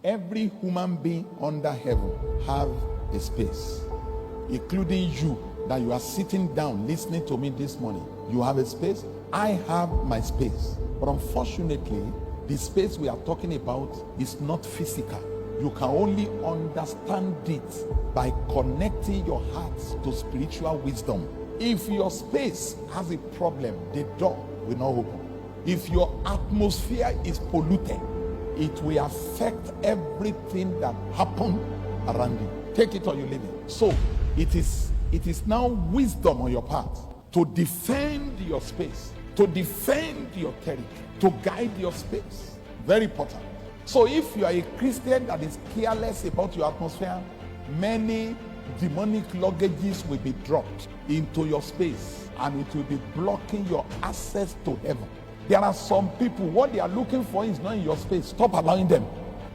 Every human being under heaven have a space, including you that you are sitting down listening to me this morning. You have a space. I have my space. But unfortunately, the space we are talking about is not physical. You can only understand it by connecting your hearts to spiritual wisdom. If your space has a problem, the door will not open. If your atmosphere is polluted, it will affect everything that happened around you. Take it or you leave it. So it is now wisdom on your part to defend your space, to defend your territory, to guide your space. Very important. So if you are a Christian that is careless about your atmosphere, many demonic luggages will be dropped into your space and it will be blocking your access to heaven. There are some people, what they are looking for is not in your space. Stop allowing them.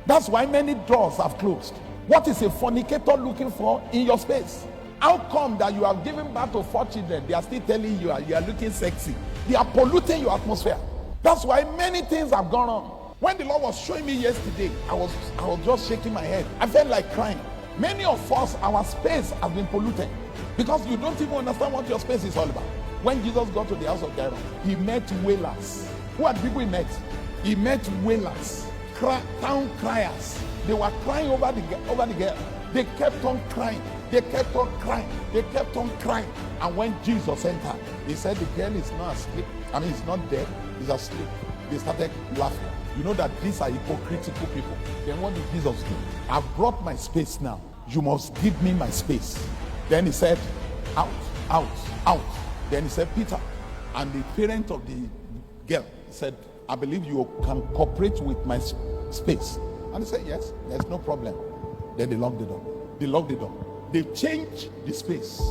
That's why many doors have closed. What is a fornicator looking for in your space? How come that you have given birth to 4 children, they are still telling you are looking sexy? They are polluting your atmosphere. That's why many things have gone on. When the Lord was showing me yesterday, I was just shaking my head. I felt like crying. Many of us, our space has been polluted because you don't even understand what your space is all about. When Jesus got to the house of Jairus, he met wailers. Who are the people he met? He met wailers, town criers. They were crying over the girl. They kept on crying. They kept on crying. They kept on crying. And when Jesus entered, he said the girl is not asleep. I mean, it's not dead. It's asleep. They started laughing. You know that these are hypocritical people. Then what did Jesus do? I've brought my space now. You must give me my space. Then he said, out, out, out. Then he said, Peter. And the parent of the girl said, I believe you can cooperate with my space. And he said, yes, there's no problem. Then they locked the door. They locked the door. They changed the space.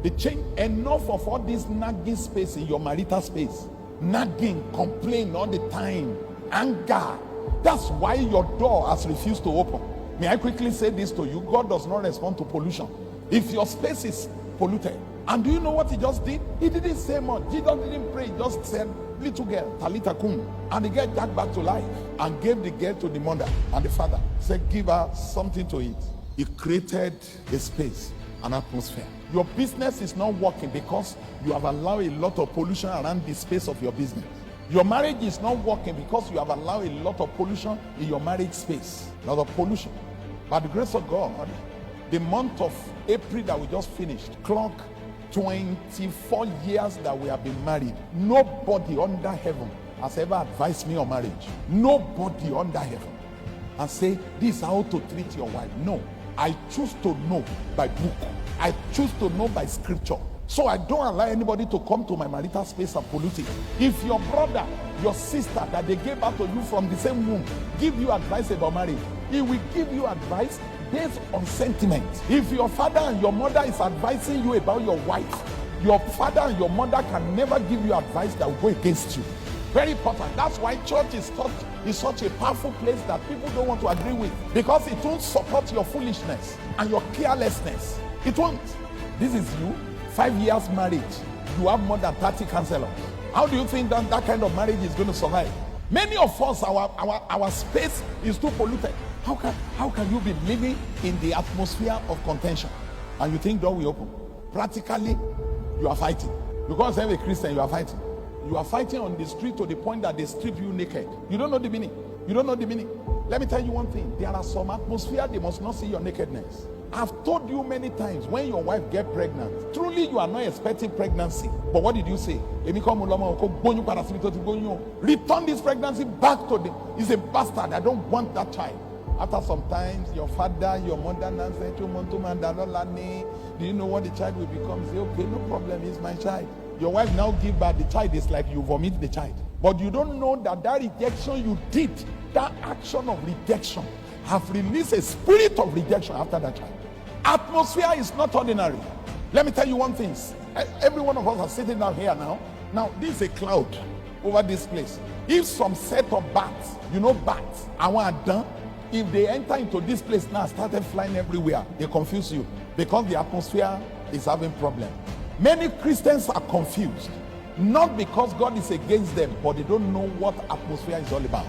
They changed enough of all this nagging space in your marital space. Nagging, complain all the time, anger. That's why your door has refused to open. May I quickly say this to you? God does not respond to pollution. If your space is polluted, and do you know what he just did? He didn't say much. Jesus didn't pray. He just said, little girl, Talita kum. And the girl got back to life and gave the girl to the mother and the father. Said, give her something to eat. He created a space, an atmosphere. Your business is not working because you have allowed a lot of pollution around the space of your business. Your marriage is not working because you have allowed a lot of pollution in your marriage space. A lot of pollution. By the grace of God, the month of April that we just finished, clock 24 years that we have been married. Nobody under heaven has ever advised me on marriage. Nobody under heaven. And say, this is how to treat your wife. No. I choose to know by book. I choose to know by scripture. So I don't allow anybody to come to my marital space and pollute it. If your brother, your sister that they gave birth to you from the same womb give you advice about marriage, he will give you advice based on sentiment. If your father and your mother is advising you about your wife, your father and your mother can never give you advice that will go against you. Very important. That's why church is such a powerful place that people don't want to agree with, because it won't support your foolishness and your carelessness. It won't. This is you, 5 years marriage. You have more than 30 counselors. How do you think that kind of marriage is going to survive? Many of us, our space is too polluted. How can you be living in the atmosphere of contention and you think door will open? Practically, you are fighting. Because as a Christian, you are fighting. You are fighting on the street to the point that they strip you naked. You don't know the meaning. You don't know the meaning. Let me tell you one thing. There are some atmosphere they must not see your nakedness. I've told you many times, when your wife gets pregnant, truly you are not expecting pregnancy. But what did you say? Return this pregnancy back to them. He's a bastard. I don't want that child. After sometimes your father, your mother now say, do you know what the child will become? Say, okay, no problem, he's my child. Your wife now give birth, the child is like you vomit the child. But you don't know that rejection you did, that action of rejection, have released a spirit of rejection after that child. Atmosphere is not ordinary. Let me tell you one thing. Every one of us are sitting down here now. Now, this is a cloud over this place. If some set of bats, you know bats, if they enter into this place now, started flying everywhere, they confuse you because the atmosphere is having problem. Many Christians are confused, not because God is against them, but they don't know what atmosphere is all about.